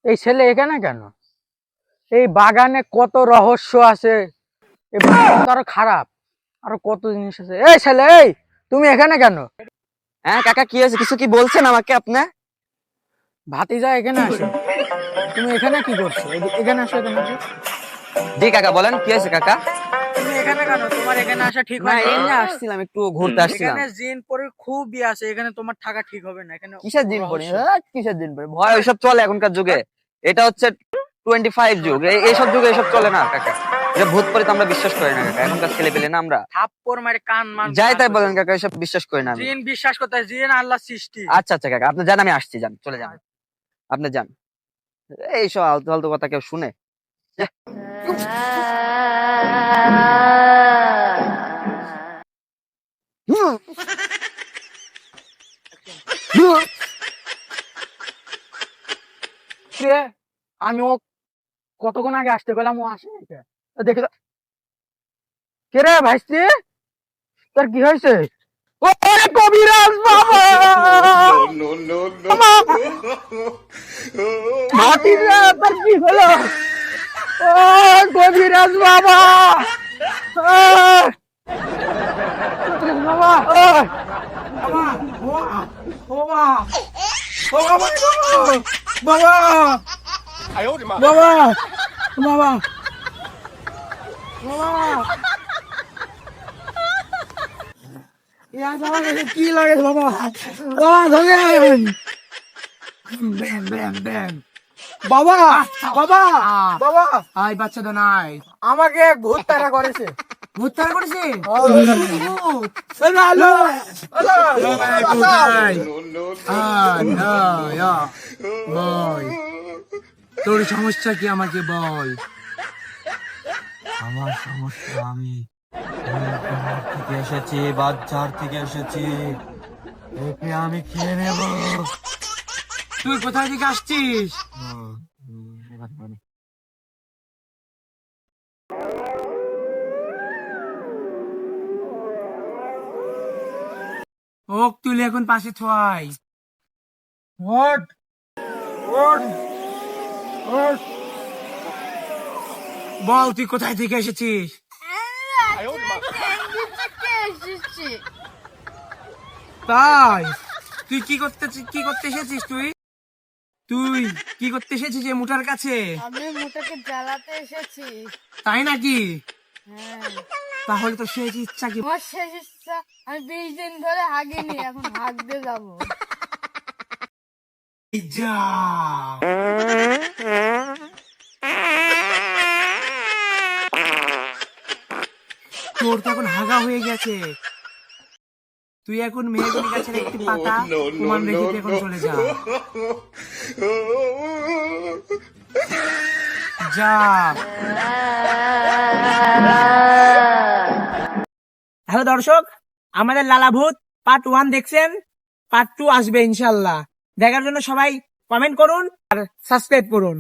এই ছেলে এখানে কেন? এই বাগানে কত রহস্য আছে, এই বাগান তো আরো খারাপ, আরো কত জিনিস আছে। এই ছেলে, এই তুমি এখানে কেন? হ্যাঁ কাকা, কি হয়েছে? কিছু কি বলছেন আমাকে আপনি? ভাতিজা এখানে আসো। তুমি এখানে কি করছো? এখানে আসো, এখানে আসো। জি কাকা, বলেন কি হয়েছে কাকা? তুমি এখানে কেন? তোমার এখানে আসা ঠিক না, হয় না। এমনি আসছিলাম, একটু ঘুরতে আসছিলাম। এখানে জিন পরে খুব আছে, এখানে তোমার থাকা ঠিক হবে না। এখানে কিসের দিন পরে? রহস্য। কিসের দিন পরে? ভয় ওইসব চলে এখনকার যুগে? এটা হচ্ছে 25 যুগ, এইসব যুগে এসব চলে না কাকা। এটা ভূত পরে তো আমরা বিশ্বাস করি না কাকা, এখনকার ছেলে পেলে না আমরা। থাপ্পড় মারে কান মান যাই তাই বলেন কাকা, এসব বিশ্বাস করি না আমি। জিন বিশ্বাস করতে হয়, জিন আল্লাহ সৃষ্টি। আচ্ছা আচ্ছা কাকা, আপনি যান, আমি আসছি, যান, চলে যান, আপনি যান। এইসব আলতু ফালতু কথা কেউ শুনে? কে? আমি ও কতক্ষণ আগে আসতে গেলাম, ও আসেনি কে? দেখে তো- কে রে ভাইস্তি, তোর কি হয়েছে? ওরে কবিরাজ বাবা! ভাতিজা, তোর কি হলো? ও কবিরাজ বাবা! ও কবিরাজ বাবা! ও বাবা! ও বাবা! ও বাবা! বাবা! বাবা! বাবা! বাবা! ইয়া বাবা, কি লাগে বাবা? বাবা ধরেন! ব্যাং ব্যাং ব্যাং! বাবা! বাবা! বাবা! আই বাচ্চা তো নাই, আমাকে এক ভূত তাড়া করেছে। ভূত তাড়া করেছে? হ্যালো হ্যালো, বল তোর সমস্যা কি, আমাকে বল। আমার সমস্যা, আমি থেকে এসেছি, বাজার থেকে এসেছি, একে আমি খেয়ে নেব। তুই কোথায় থেকে আসছিস? ওক তুই এখন পাশে থয়। ওঠ ওঠ ওঠ, বল তুই কোথায় থেকে এসেছিস? তাই তুই কি করতে এসেছিস? তুই তুই কি করতে এসেছিস এই মুঠার কাছে? আমি মোটাকে জ্বালাতে এসেছি। তাই নাকি? হ্যাঁ, তাহলে তো শেষ ইচ্ছা কি? আমার শেষ ইচ্ছা, আমি 20 দিন ধরে হাগিনি, এখন হাগতে যাবো। যা, তোর তো এখন হাগা হয়ে গেছে। তুই এখন মেহগনি গাছের একটি পাতা প্রমাণ রেখে তুই এখন চলে যা। যা। হ্যালো দর্শক, আমাদের লালাভূত পার্ট 1 দেখছেন, পার্ট 2 আসবে ইনশাল্লাহ। দেখার জন্য সবাই কমেন্ট করুন আর সাবস্ক্রাইব করুন।